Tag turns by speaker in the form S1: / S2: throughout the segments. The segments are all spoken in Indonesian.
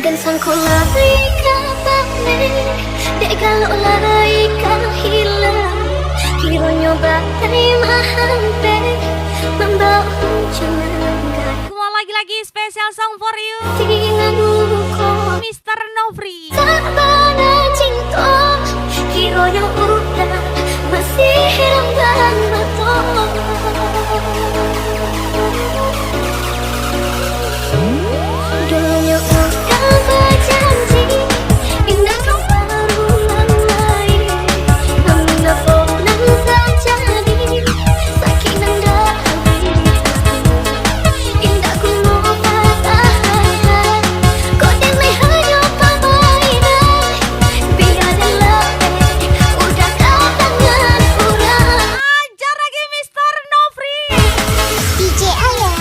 S1: Dan sangko lari kapane dek kalau lari kan hilang kiro nyoba terima hampe membawa hujan.
S2: Semua lagi-lagi special song for you Mr. Nofri.
S1: Tak pernah cinta kiro yang udah masih hilang dan betul. Dulunya udah berjanji indah kau berulang lagi, namun dah pulang terjadi sakinah dah habis. Indah ku mau pertahankan kau demi hanya permainan, biarlah udah kau tangan kurang.
S2: Ajar lagi Mr. Nofri.
S3: DJ Aya.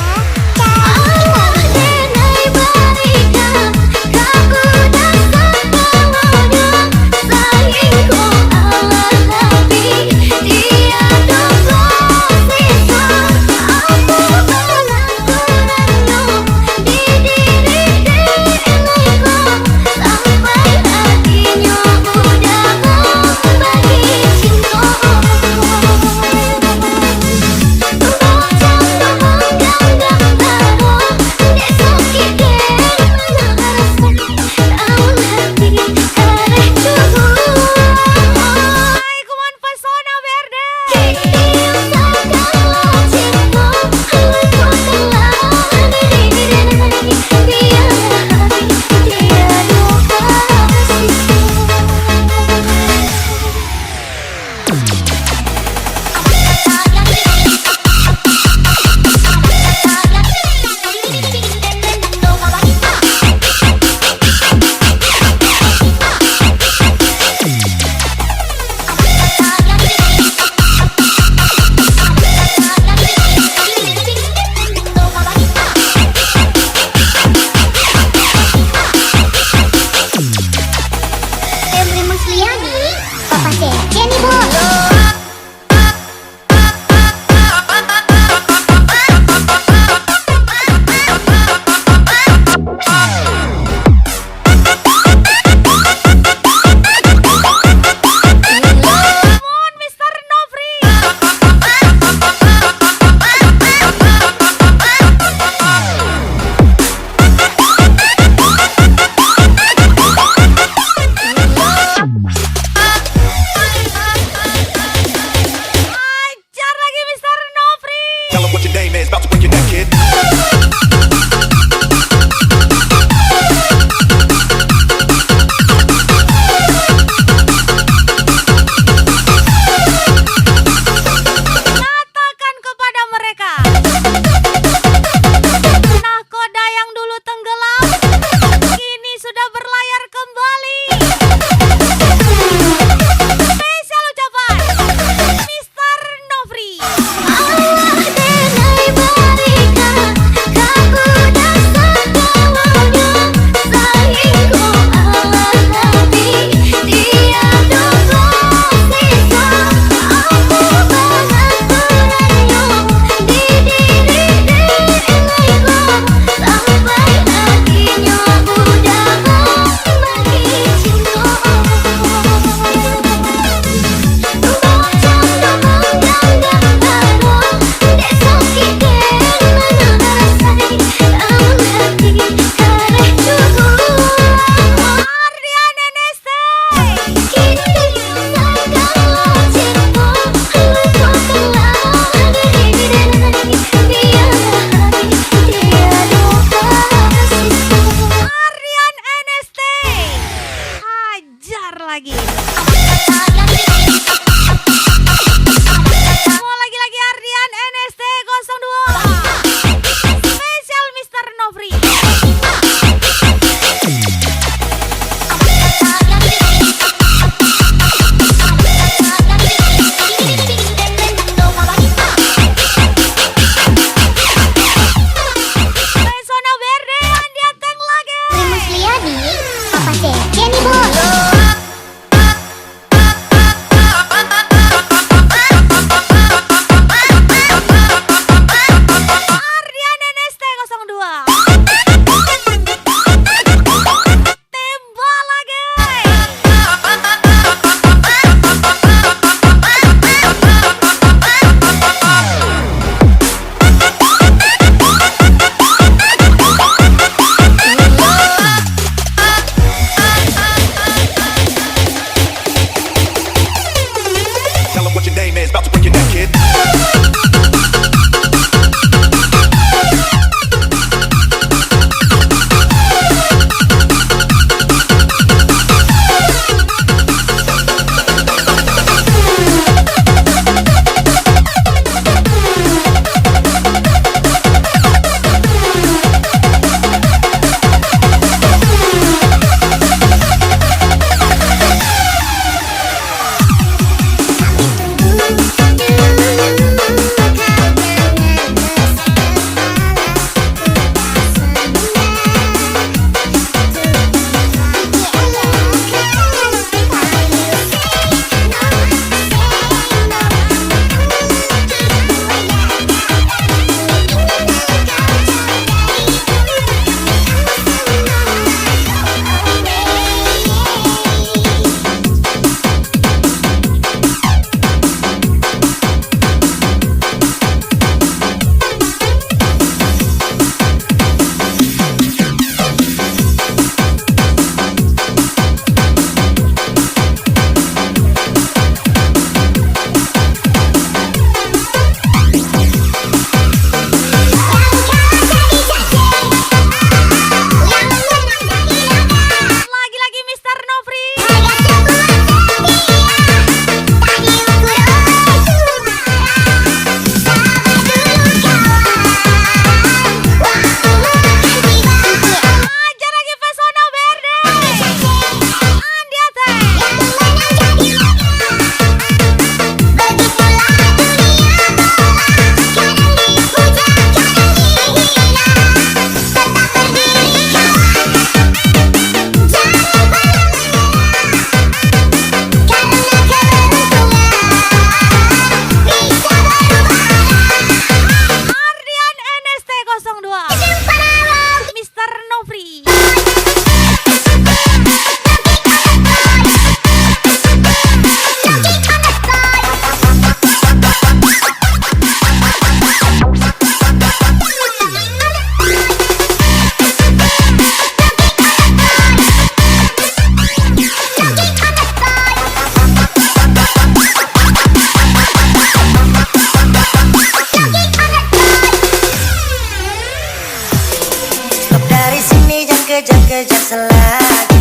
S4: selagi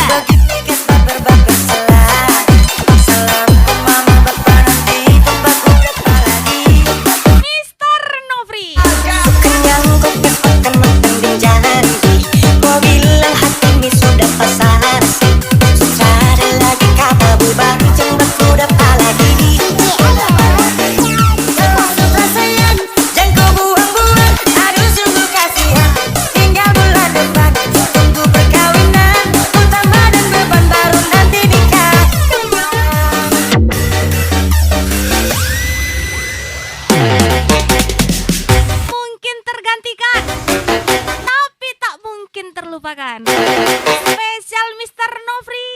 S4: begini kes baper selagi. Salam ke mama bapak nanti tembakau dapat lagi.
S2: Mr. Nofri.
S4: Kenyang kok makan matang dan janji. Kau bilang hati ini sudah pasar sih. Susah ada lagi kata bubar tembakau dapat lagi.
S2: Mungkin tergantikan, tapi tak mungkin terlupakan. Spesial Mr. Nofri.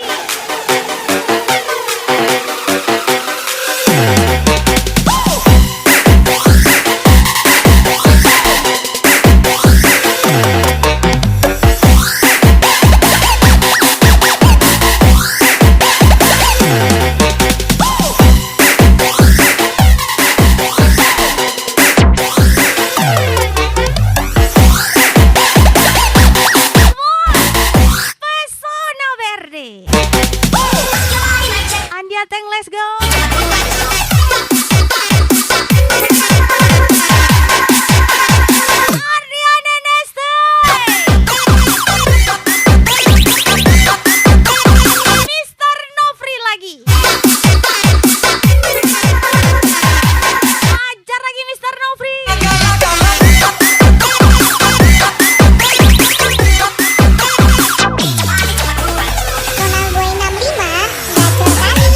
S2: Pesona Verde. Andi Ateng, let's go. Ardiana Neste. Mr. Nofri lagi. Ajar lagi Mr. Nofri.
S3: Ronald Boy 65 Gacor kali.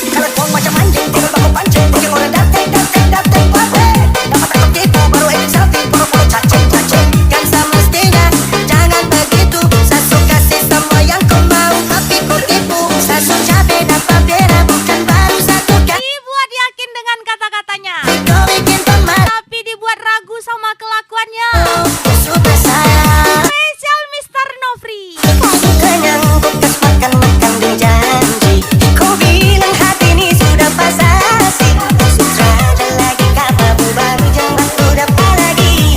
S4: Kalau kau macam anjing, tinggal baku pancing. Bikin orang dateng kuate. Dapat aku tipu, baru edit selfie, poro-poro cacing. Kan semestinya, jangan begitu. Sasu kasih semua yang kau mau, tapi kau tipu. Sasu cabe dapat beda, bukan baru satu kali.
S2: Dibuat yakin dengan kata-katanya,
S4: Kau bikin teman,
S2: tapi dibuat ragu sama kelakuannya.
S4: sudah sayang.
S2: Spesial Mr. Nofri.
S4: Kenyang bekas makan dan janji. Kau bilang hati ini sudah pasasi. Susah ada lagi kata bubar jembak udah lagi.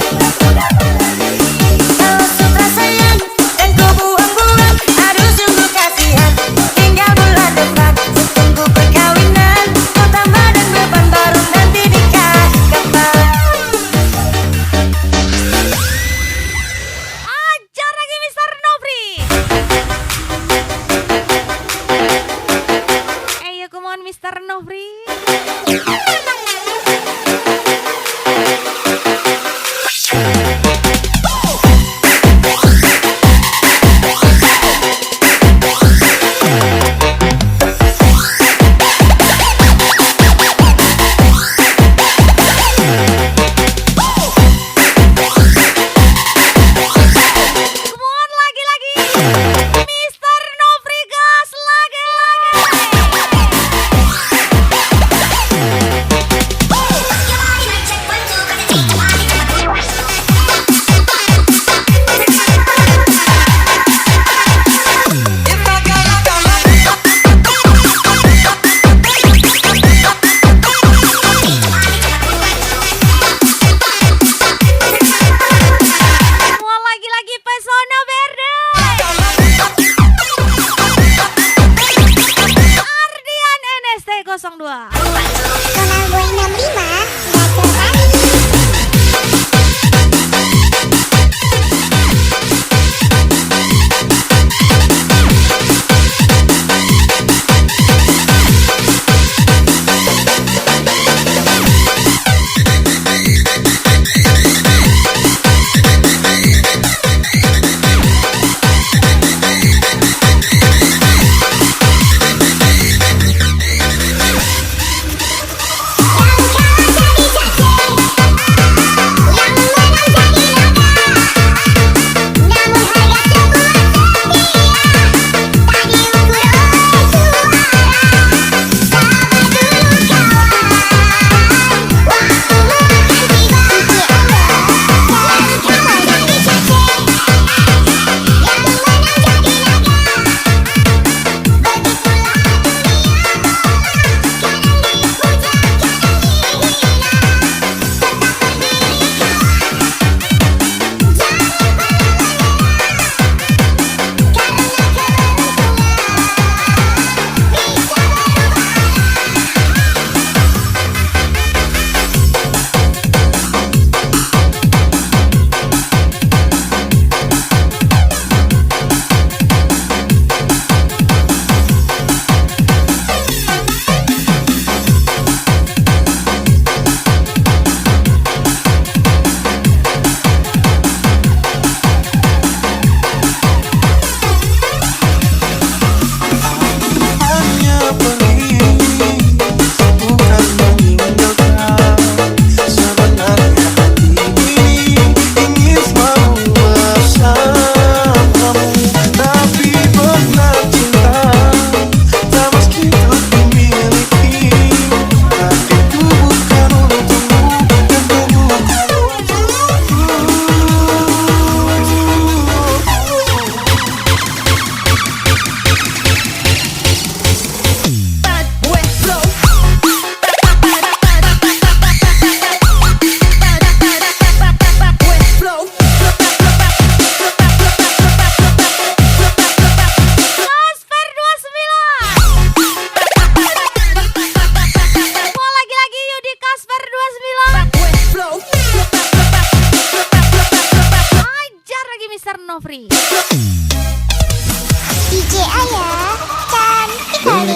S4: Kalau sudah sayang dan kau buang-buang, aduh sungguh kasihan. Tinggal bulan depan, tunggu perkawinan. Kau tambah dan beban baru nanti nikah. Kapan?
S2: Ajar lagi Mr. Nofri. Ayo come on Mr. Nofri. Come on lagi-lagi. Mr. Nofri gas lagi.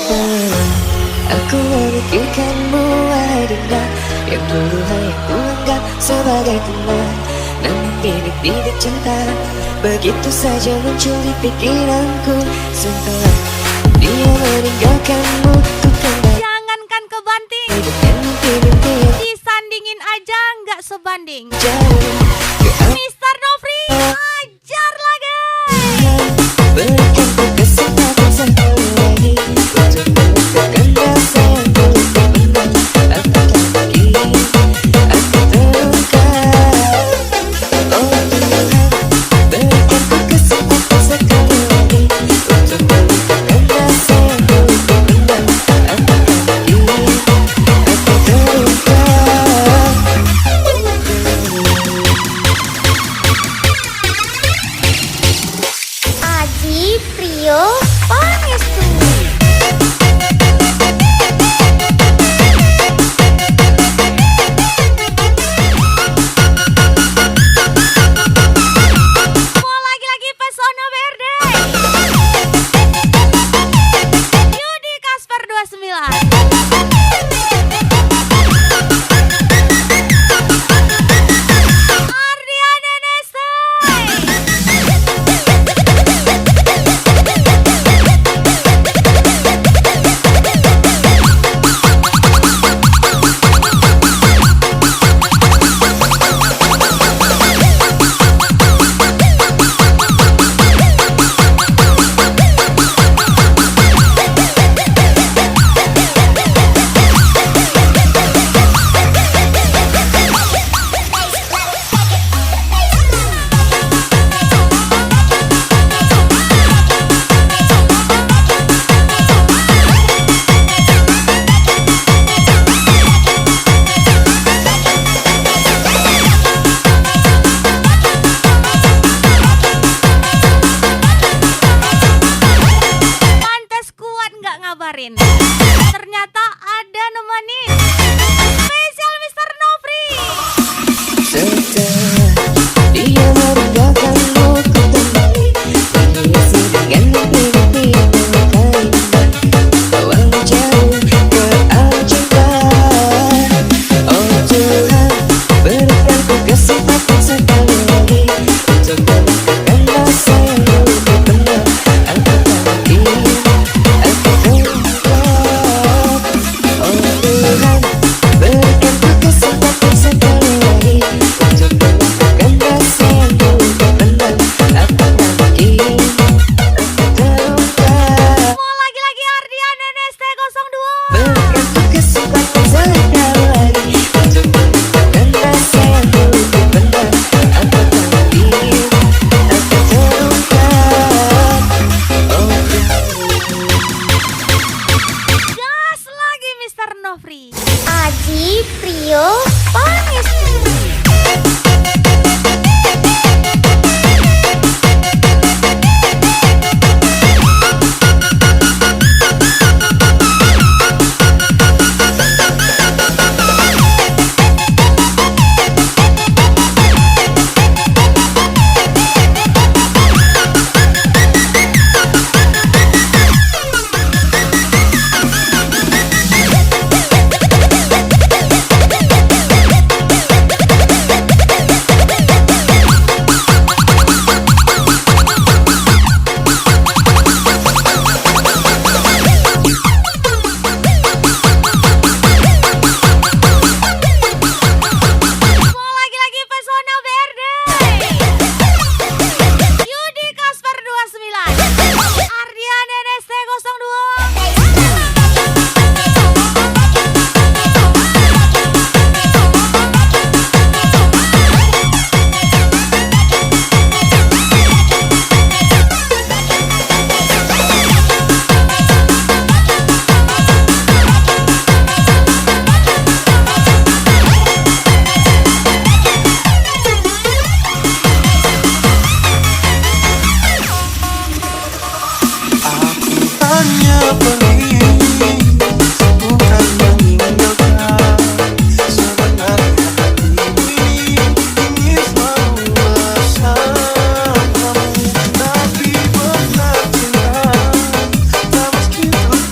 S5: Setelah aku memikirkanmu wahai Dinda, yang dulu hanya kuanggap sebagai teman, namun bibit-bibit cinta begitu saja muncul di pikiranku. Setelah dia meninggalkanmu, ku kembali
S2: Jangankan kebanting,
S5: dengan mimpi-mimpi yang
S2: disandingin aja nggak sebanding.
S5: jauh.
S2: Mr. Nofri, ajar lagi.
S5: Berikan ku kesempatan sekali lagi untuk mengungkapkan rasa yang dulu terpendam. Apakah lagi aku terluka? Oh Tuhan, berikan ku kesempatan sekali lagi untuk mengungkapkan rasa yang dulu terpendam. Apakah lagi aku terluka?
S3: Aji Prio Pangestu.
S2: Mau lagi-lagi pesona verde. Yudi Kasper 29. Ardiana Neste. Pantes kuat nggak ngabarin. Ternyata ada nemenin. Spesial Mr. Nofri.
S5: Setelah dia meninggalkanmu, ku kembali berhiasi dengan mimpi-mimpi yang melukai indah. Bawa jauh ke arah cinta. Oh Tuhan, berikan ku kesempatan sekali lagi untuk mengungkapkan rasa yang dulu terpendam. Apakah lagi aku terluka? Oh Tuhan, berikan ku kesempatan sekali lagi untuk mengungkapkan rasa yang dulu terpendam. Apakah lagi aku terluka?
S2: Mau lagi-lagi Ardiana Neste 02.
S5: Berikan ku kesempatan sekali lagi untuk mengungkapkan rasa yang dulu terpendam. Apakah lagi aku terluka? Oh
S2: Gas lagi Mr. Nofri.
S3: Aji Prio Pangestu.
S2: Mau lagi-lagi pesona verde. Yudi Kasper 29. Ardiana Neste 02.
S6: Hanya pergi, bukan meninggalkan. Sebenarnya hati ini ingin selalu bersamamu, tapi benar cinta tak meski terus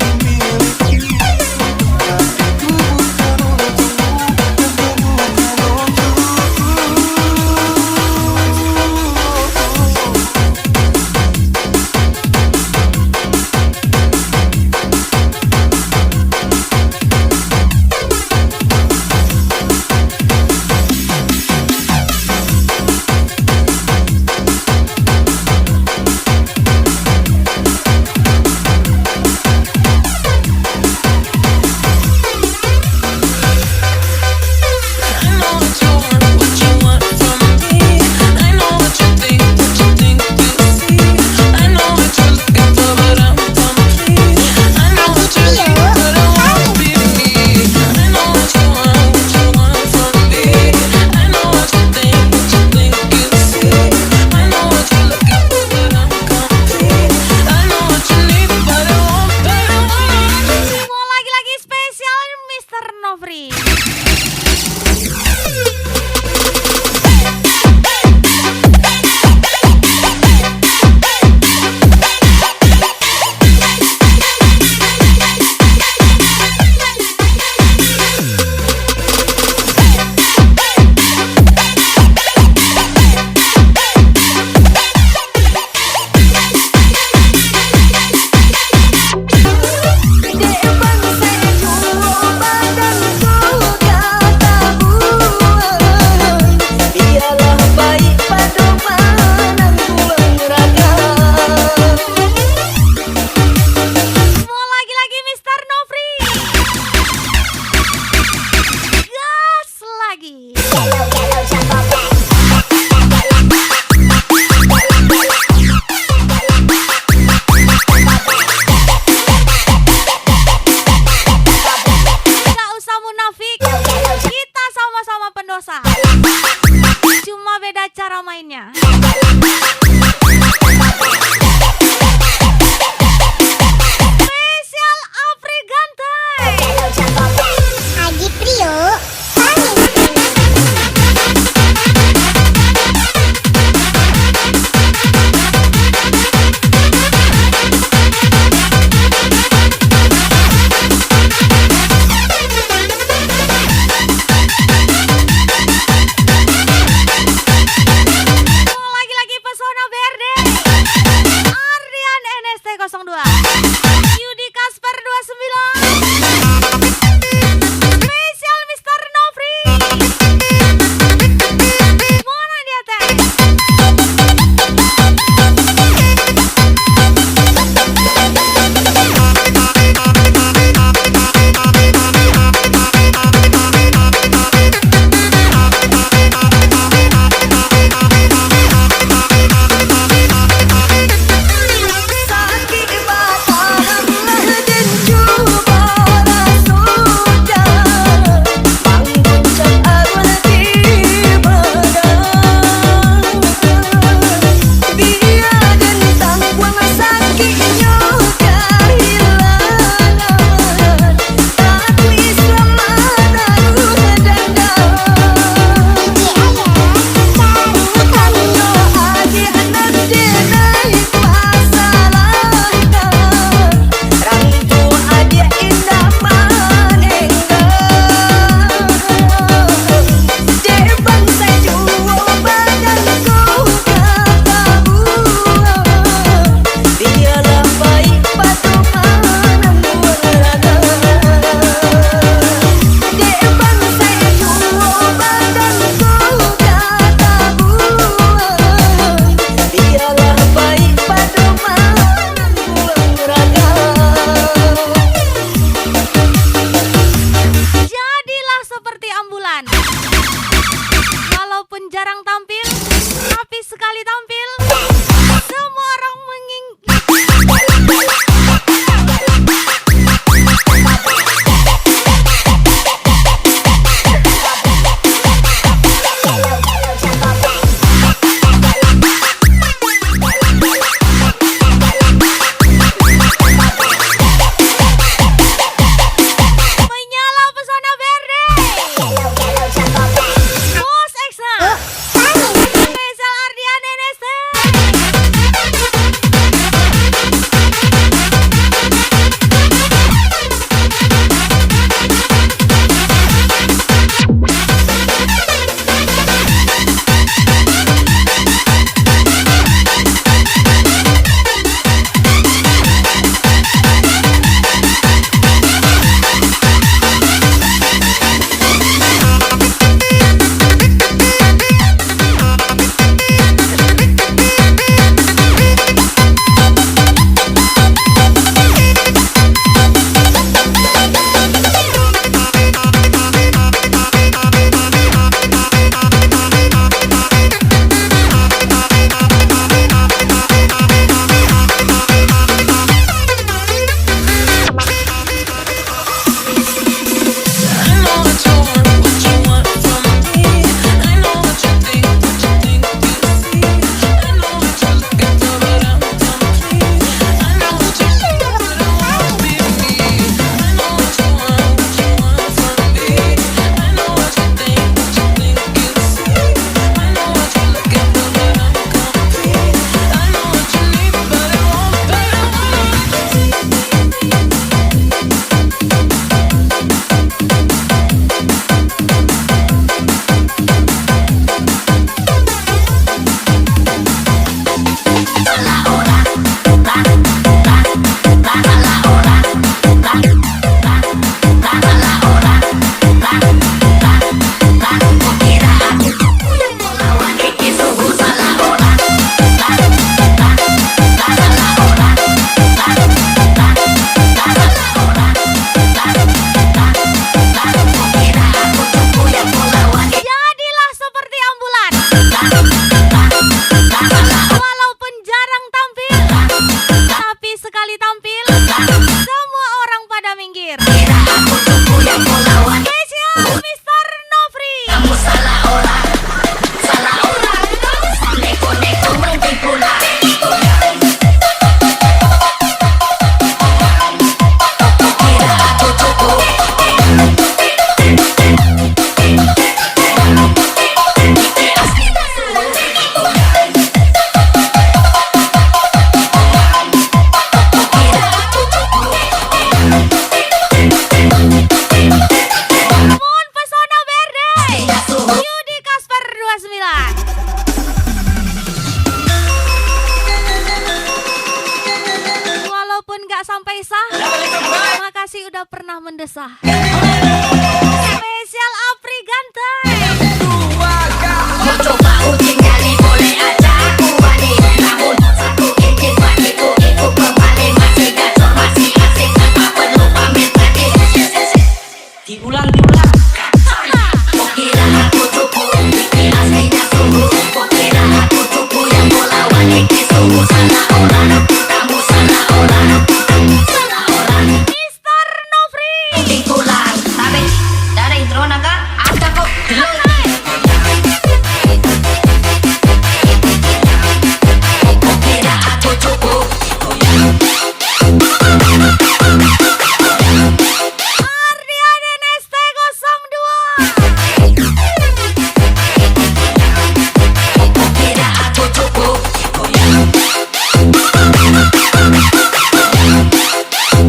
S2: Yudi Kasper 29. Spesial Mr. Nofri. Mana dia teh?
S4: Sakit batang dan juba
S2: Raisa. Makasih udah pernah mendesah. Spesial Apri Ganteng.
S4: Coba uji nyali boleh aja aku wani. Namun satu izin bagiku ikut kembali. Masih gacor masih asik tanpa perlu pamit lagi. Diulang. Kok kira aku cukup bikin aslinya sungguh. Kok kira aku cukup yang mau lawan iki sungguh salah orang. Kamu salah orang.
S2: Mr. Nofri.
S4: Ikulang tapi dari intro naga ada kok. Kira aku cukup.
S2: Ardian NST 02.
S4: Kira aku cukup.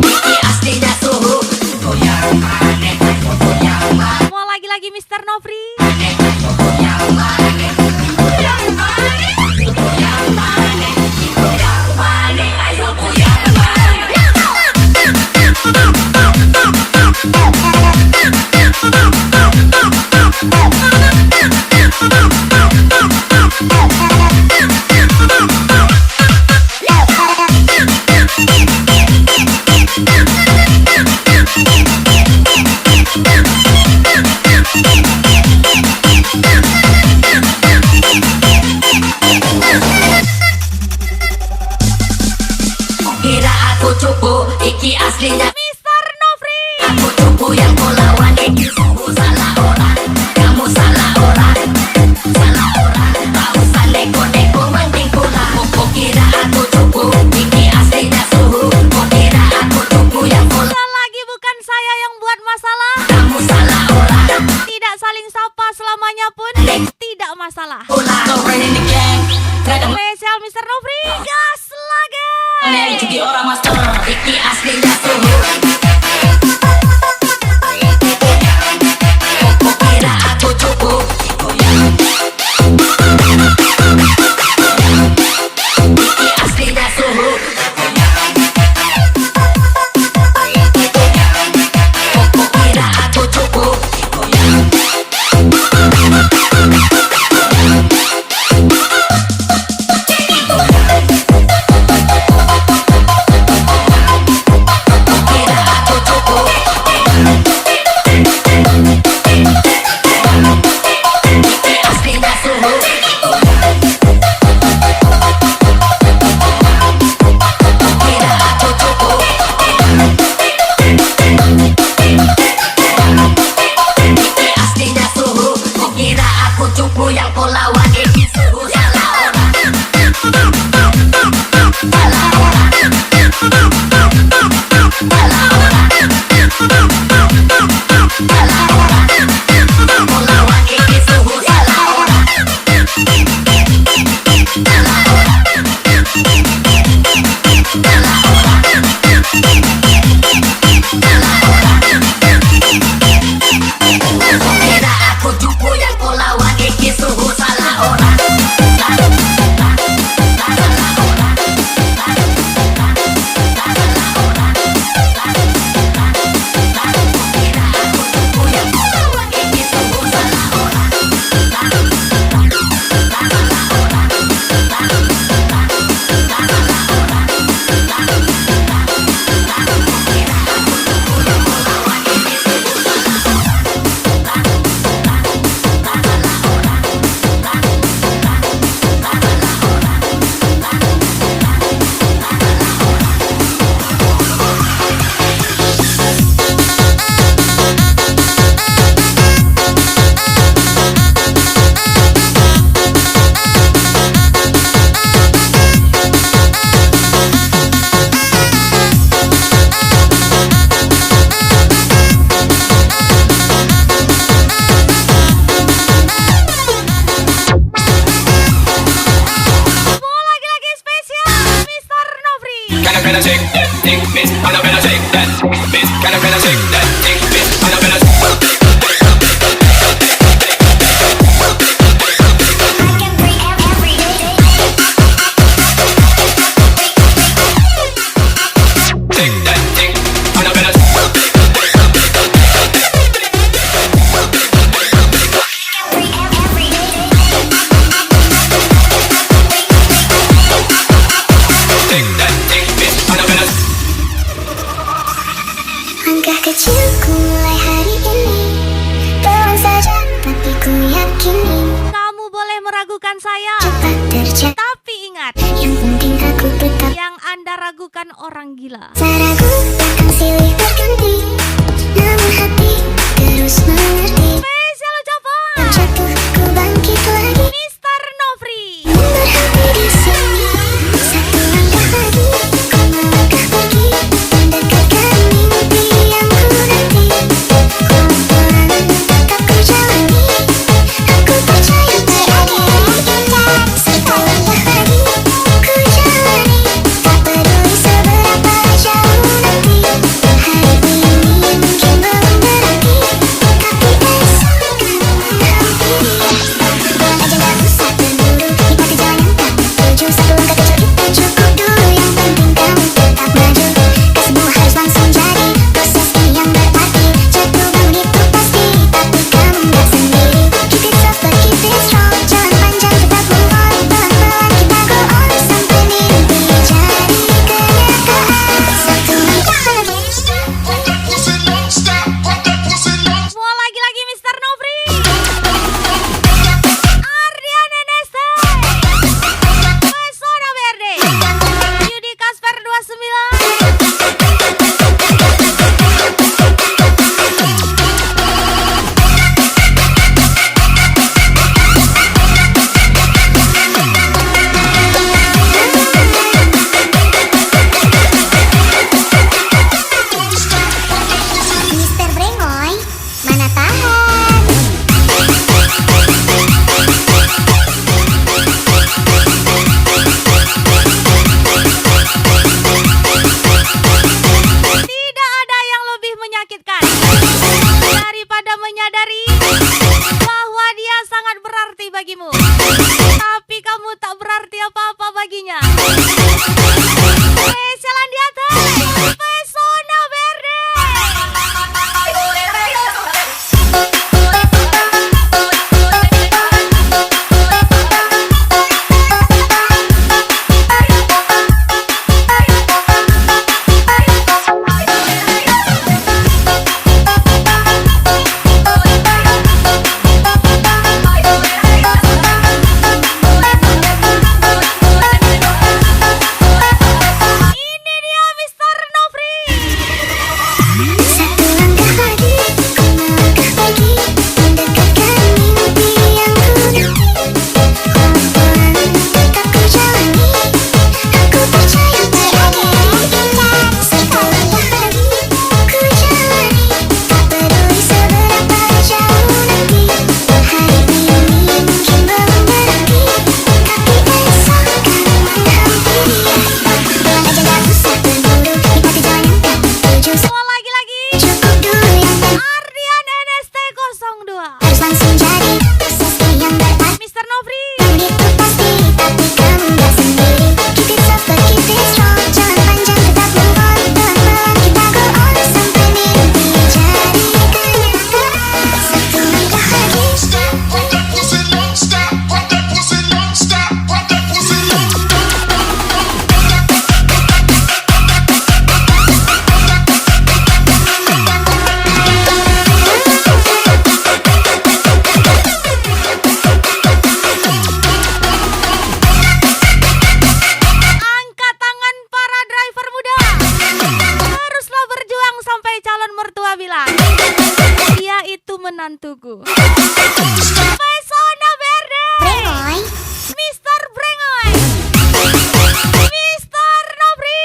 S4: Iki aslinya suhu. Goyang maneh, goyang maneh,
S2: Mau lagi-lagi Mr. Nofri.
S4: goyang maneh, goyang maneh, goyang maneh, goyang maneh, ayo goyang maneh. Kira aku cupu, iki aslinya
S2: Mr. Nofri.
S4: aku cupu yang kau lawan iki sungguh salah orang. Kamu salah orang, salah orang. Tak usah neko-neko mending pulang. Kok kira aku cupu, iki aslinya suhu. Kok kira aku cupu yang kau lawan.
S2: Lagi bukan saya yang buat masalah.
S4: Kamu salah orang,
S2: Tidak saling sapa selamanya pun tidak masalah.
S4: pulang. No friend in the gang,
S2: Spesial Mr. Nofri. Gas lagi.
S4: jadi orang master. Iki aslinya suhu. Kok kira aku cupu. Iki aslinya suhu. Kok kira aku cupu. Kira aku cupu. Iki aslinya suhu. Kira aku cupu. Iki aslinya suhu. Kok kira aku cupu yang kau lawan iki suhu salah orang. Salah orang. Salah orang. Salah orang. Kau lawan iki suhu salah orang. Salah orang. Salah orang. Salah orang. Kok kira aku cupu yang kau lawan iki suhu salah orang. Salah orang. Salah orang. Kira aku cupu yang kau lawan iki suhu salah orang.
S2: Mau lagi-lagi spesial Mr. Nofri.
S7: Can I better shake that thing, miss? Can I better shake that, miss? Can I better shake that thing, miss? Can I better shake that
S1: Langkah kecilku mulai hari ini, pelan saja tapi ku yakini
S2: Kamu boleh meragukan saya,
S1: cepat terjadi.
S2: tapi ingat,
S1: Yang penting aku tetap
S2: yang Anda ragukan orang gila.
S1: ragu, akan silih berganti, namun hati terus mengerti.
S2: Spesial ucapan
S1: Jatuh ku bangkit lagi,
S2: Mr. Nofri.
S1: berhenti di sini. Satu langkah lagi, ku melangkah pergi, mendekatkan mimpi yang ku nanti. Pelan-pelan tetap ku jalani, aku percaya pada diri kita. Satu langkah lagi, ku jalani, tak peduli seberapa jauh nanti. Hari ini mungkin belum berarti, tapi esok kan menghampiri. Pulang aja gak usah terburu, nikmati jalan yang tak tertuju. Satu langkah kecil kita cukup dulu, yang penting kamu tetap maju. Gak semua harus langsung jadi, proses yang berarti. Jatuh bangun itu pasti, tapi kamu gak sendiri. Keep it soft but keep it strong, jalan panjang tetap move on. Pelan-pelan kita go on, sampai mimpi jadi kenyataan. Satu langkah lagi.
S2: Semua lagi-lagi Mr. Nofri. Ardian Neste, Pesona Verde, Yudi Kasper 29.
S3: Mister Brengoy, mana tahan?
S2: Tidak ada yang lebih menyakitkan daripada menyadari bahwa dia sangat berarti bagimu, tapi kamu tak berarti apa-apa baginya. Spesialan di atas, Pesona Verde. Ini dia Mr. Nofri.
S1: Satu langkah lagi, ku melangkah pergi, mendekatkan mimpi yang ku nanti. Pelan-pelan tetap ku jalani, aku percaya pada diri kita. Satu langkah lagi, ku jalani, tak peduli seberapa jauh nanti. Hari ini mungkin belum berarti, tapi esok kan menghampiri. Pulang aja gak usah terburu, nikmati jalan yang tak tertuju.
S2: Semua lagi-lagi
S1: Cukup dulu yang penting
S2: Ardian NST 02.
S1: harus langsung jadi, proses yang berarti.
S2: Mr. Nofri.
S1: Bangun itu pasti, tapi kamu gak sendiri. Keep it soft but keep it strong, jalan panjang tetap move on. Pelan-pelan kita go on, sampai mimpi jadi kenyataan. Satu langkah lagi.
S2: Angkat tangan para driver muda. Teruslah berjuang sampai calon mertua bilang, dia itu menantuku. Pesona Verde.
S3: Brengoy,
S2: Mr. Brengoy. Mr. Nofri.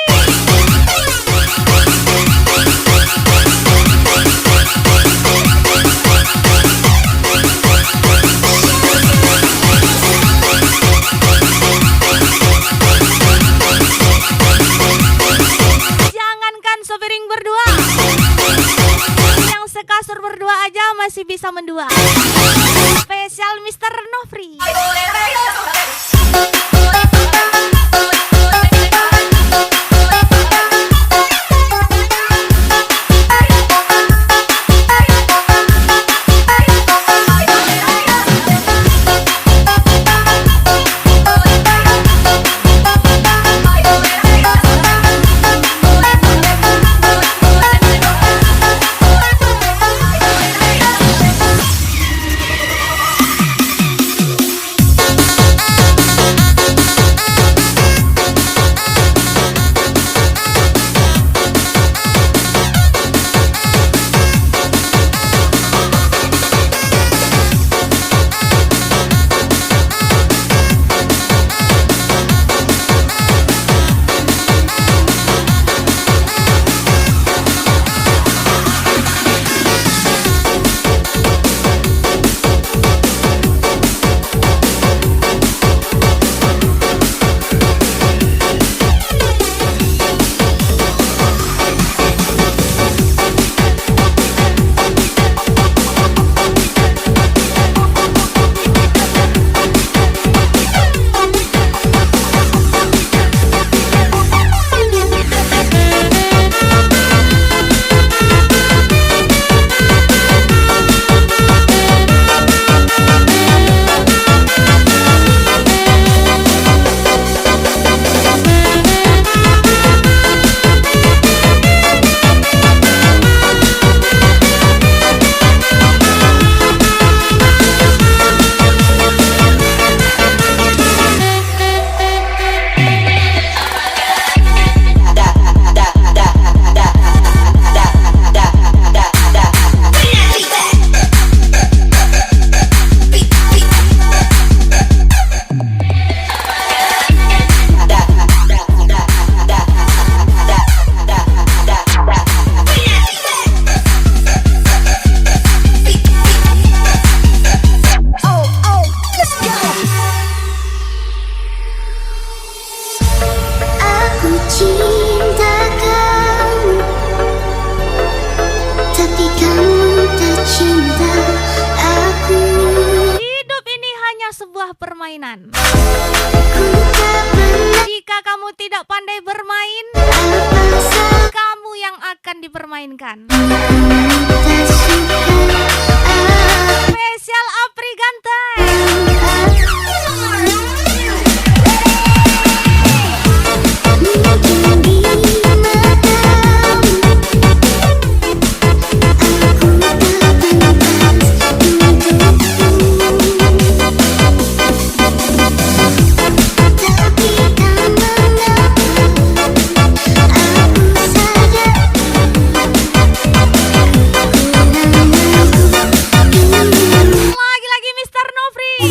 S2: Jangankan sopiring berdua, yang sekasur berdua aja masih bisa mendua. Spesial Mr. Nofri. permainan. Jika kamu tidak pandai bermain, kamu yang akan dipermainkan. Spesial Apri Ganteng. Lagi-lagi Mr. Nofri.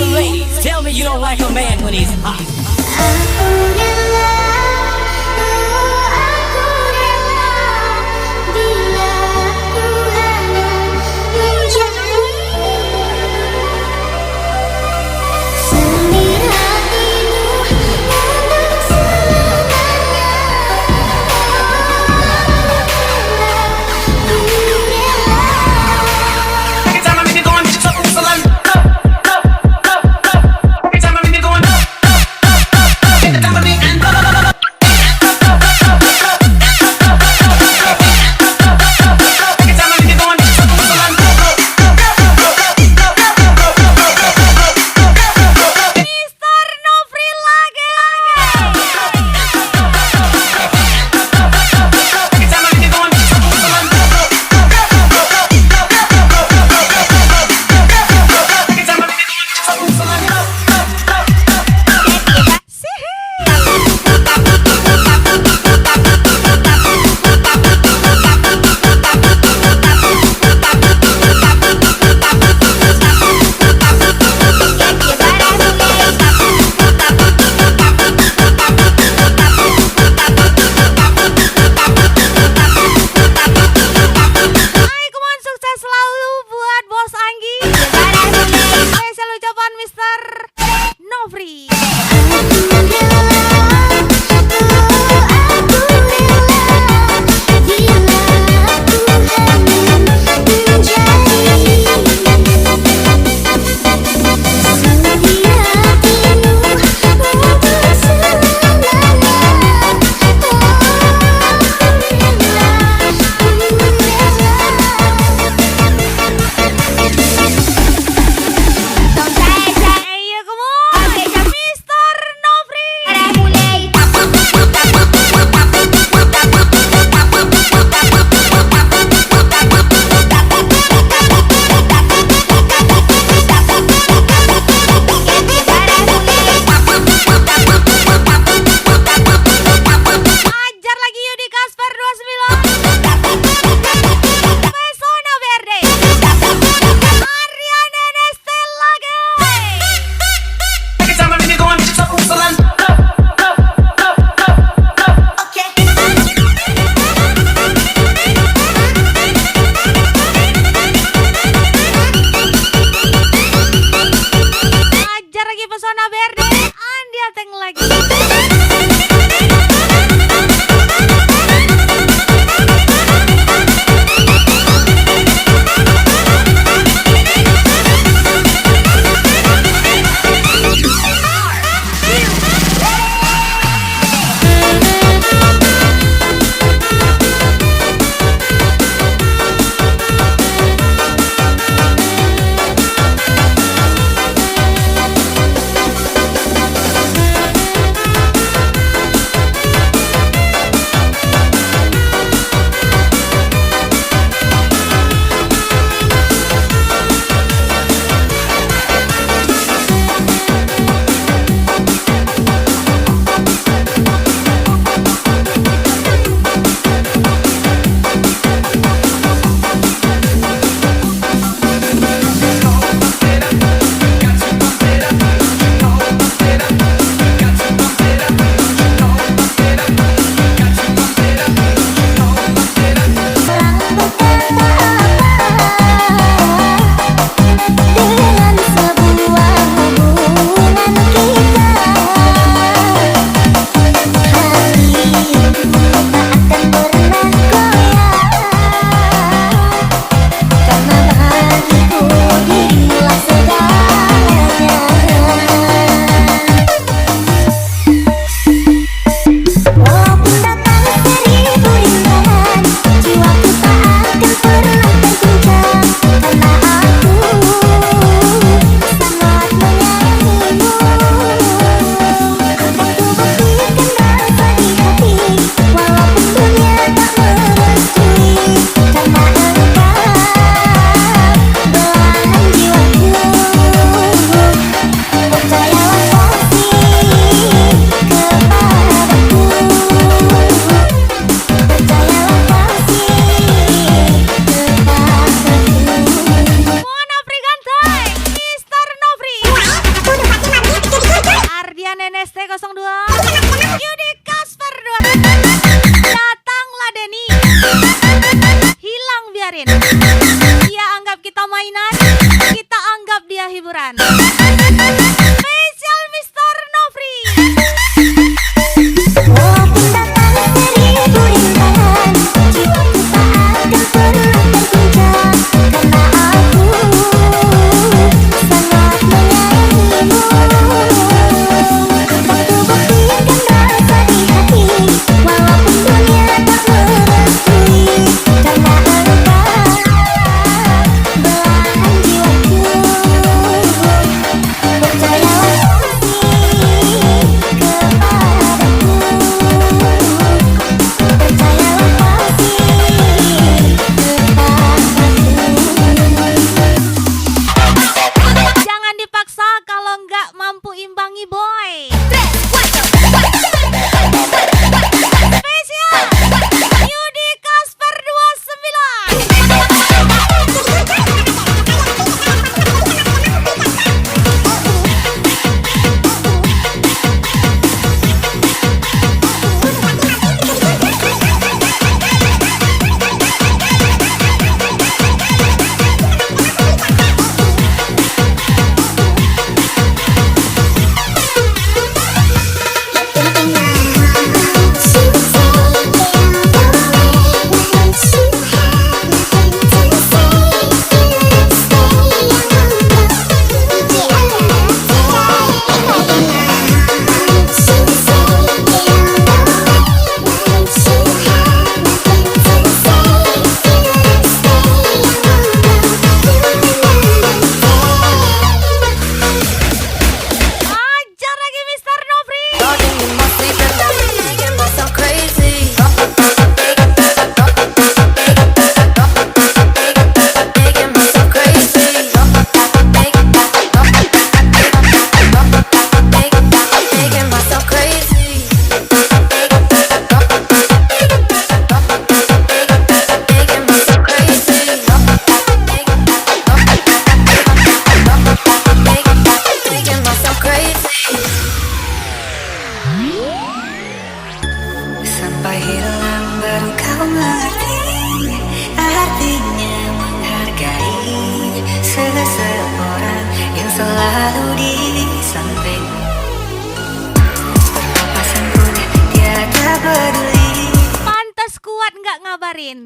S5: peduli.
S2: Pantas kuat nggak ngabarin.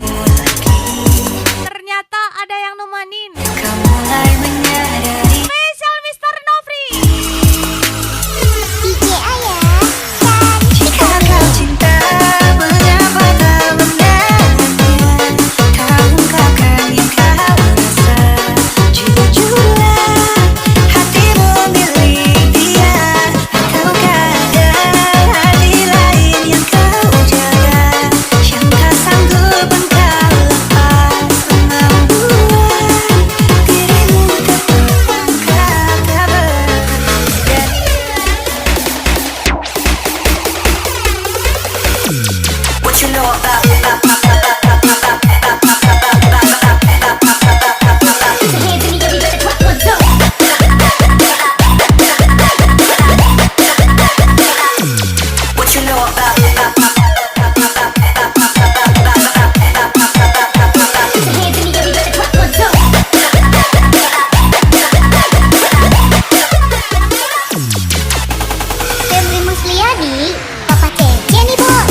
S2: Ternyata ada yang nemenin.
S5: Kau mulai menyadari.
S2: Spesial Mr. Nofri.
S1: DJ Ayah dan
S5: Jika kau cinta, mengapa tak menanyakannya? Kau ungkapkan yang kau rasa. Jujurlah, hatimu milik dia. Ataukah ada hati lain yang kau jaga, yang tak sanggup engkau lepas, membuat dirimu terperangkap tak berdaya.
S4: What you know about What you know about
S1: Febri Musliani, Papa C, Jenny Boy.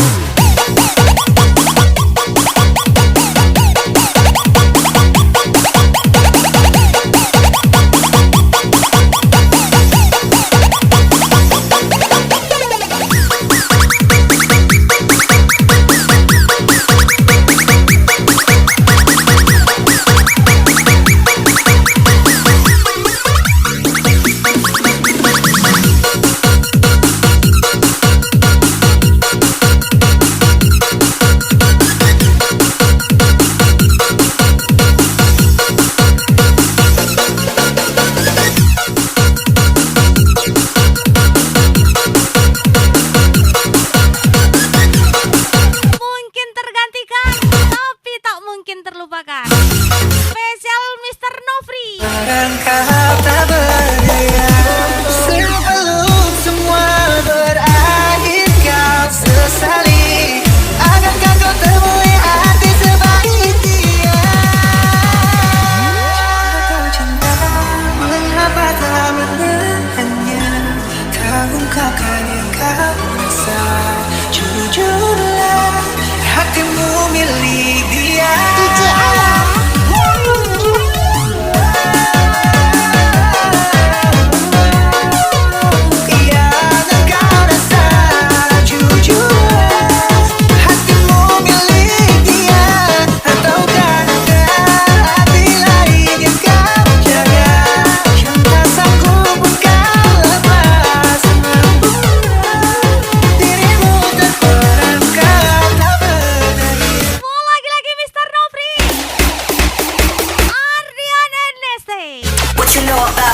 S2: Mungkin tergantikan, tapi tak mungkin terlupakan. Spesial Mr. Nofri.
S5: Engkau tak berdaya. Sebelum semua berakhir kau sesali. Akankah kau temui hati sebaik dia? Jika kau cinta, mengapa tak menahannya? Kau ungkapkan yang kau rasa. Jujurlah, hatimu milik dia.
S1: DJ Ayah.
S5: Yang engkau rasa, jujurlah, hatimu milik dia. Ataukah ada hati lain yang kau jaga, yang tak sanggup engkau lepas, membuat dirimu terperangkap tak berdaya.
S2: Mau lagi-lagi Mr. Nofri. Ardian Neste.
S4: What you know about